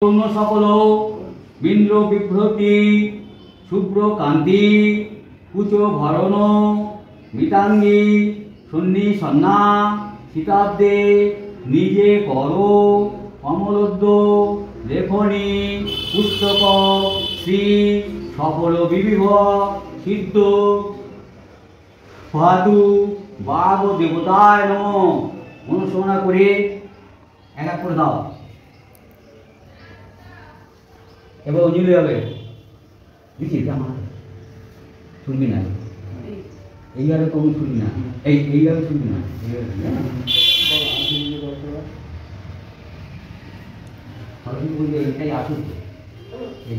সকল বিন্দ্র বিভ্রতি শুভ্র কান্তি কুচ ভরণ মৃতাঙ্গী সন্নি সন্না শীতাব্দে নিজে কর কমলোদ্য লেখনী পুস্তক শ্রী সকল বিবিভ সিদ্ধ ভাতু বাগ দেবতায় নম। অনুশোচনা করে এক এক করে দাও। এবার অঞ্জলি হবে বুঝছি আমার শুনবি না এইভাবে কবু শুনবি না এইভাবে শুনবি না সরস্বতী পুজো এটাই আসুন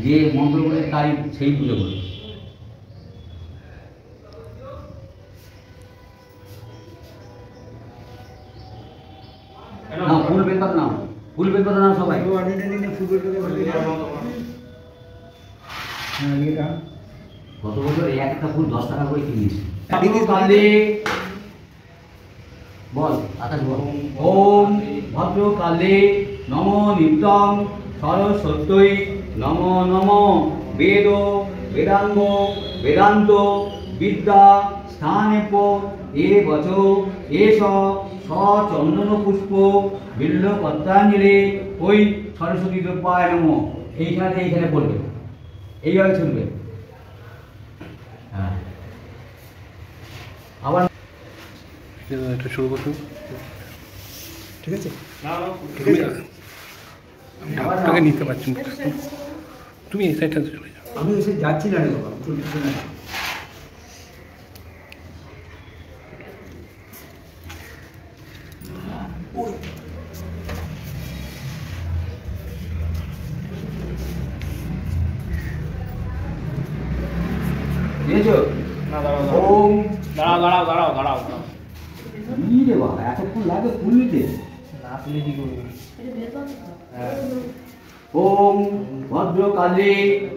যে মন্ত্র বলে তাই সেই পুজো করে। ফুল বেকার নাও ফুল বেকার নাও সবাই গত বছর একটা ফুল 10 টাকা করে কিনিস কালে বল আকাশ বল। ওম ভদ্রকালে নম নিত্যং সরস্বত্যৈ নম নম বেদ বেদাঙ্গ বেদান্ত বিদ্যা স্থানেপ এ বচ এস সচন্দন পুষ্প বিল্ল পত্রাঞ্জলি ওই সরস্বতী দেবায় নম। এইখানে বলবে এইভাবে শুনবে। হ্যাঁ আবার এটা শুরু করুন। ঠিক আছে আপনাকে নিতে পারছি তুমি এই সাইডটা চলে যাও। আমি এসে যাচ্ছি না রে বাবা ওম দাঁড়াও রে বাবা এতক্ষণ লাগে ফুল নিতে না তুলে কি করবি। ওম ভদ্রকালে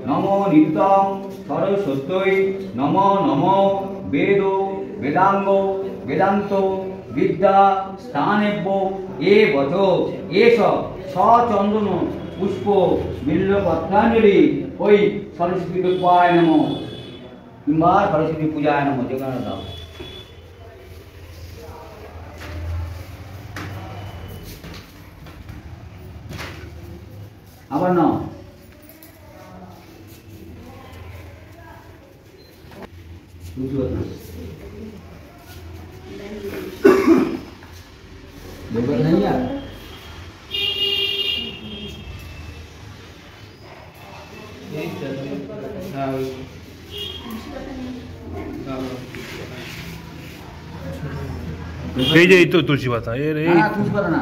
নম নিত্যং সরস্বত্যৈ নম নম বেদ বেদাঙ্গ বেদান্ত বিদ্যা স্থানেব্য এ বচ এস সচন্দন পুষ্প বিল্ল পত্রাঞ্জলি ওই সরস্বতী দেবায় নম কিংবা সরস্বতী পূজায় নম। যেখানে দাও আবার নাও এই যে এই তো তুলসী পাতা এর এই তুলসী পাতা না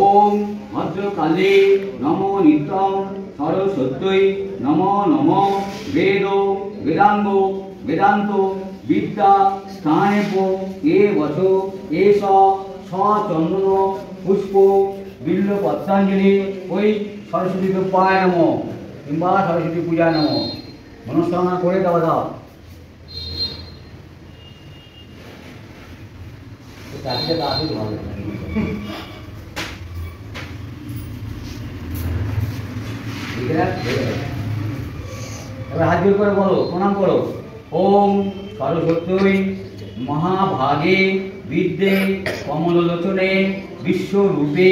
ওম ভদ্রকালে নম নিত্যং সরস্বত্যৈ নম নম বেদ বেদাঙ্গ বেদান্ত বিদ্যা স্থানেপ এ বচ এস সচন্দন পুষ্প বিল্ল পত্রাঞ্জলি ওই সরস্বতী দেবায় নম কিংবা সরস্বতী পূজায় নম। মনস্কামনা করে দাও দাও ভালো। এবার হাত জোর করে বলো প্রণাম করো। ওম সরস্বত্যৈ মহাভাগে বিদ্যে কমললোচনে বিশ্বরূপে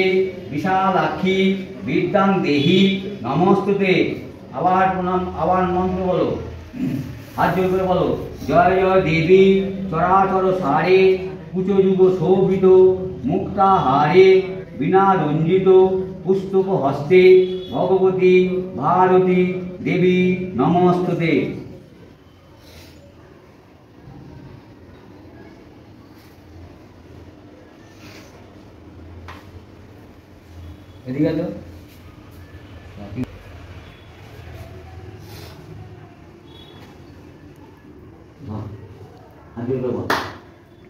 বিশালাক্ষী বিদ্যাং দেহি নমস্তুতে। আবার প্রণাম আবার মন্ত্র বলো হাত জোর করে বলো। জয় জয় দেবী চরাচর সারে কুচযুগ শোভিত মুক্তাহারে বিনা রঞ্জিত পুস্তক হস্তে ভগবতী ভারতী দেবী নমস্তুতে। এদিকে তো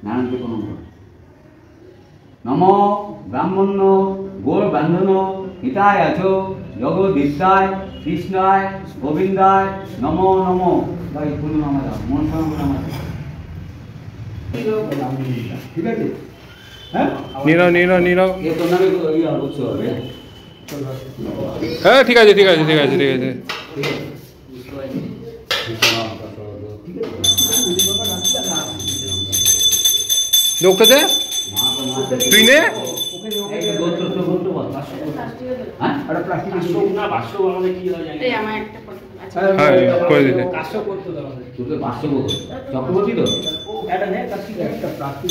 নারায়ণকে প্রণাম কর। নম ব্রাহ্মণ্য গোর বান্ধন হিতায় আছো জগদ্বিদ্যায় কৃষ্ণায় গোবিন্দায় নম নম। ভাই ফুল নামা দাও মনস্কামনা নামা দাও ঠিক আছে। হ্যাঁ নিয়ে নাও নিয়ে নাও নিয়ে নাও। এ তোর নামে ইয়ে বলছো হবে হ্যাঁ ঠিক আছে ঠিক আছে ঠিক আছে ঠিক আছে। ওকে দে তুই নে। হ্যাঁ করে দিতে। চক্রবর্তী তো একটা প্লাস্টিক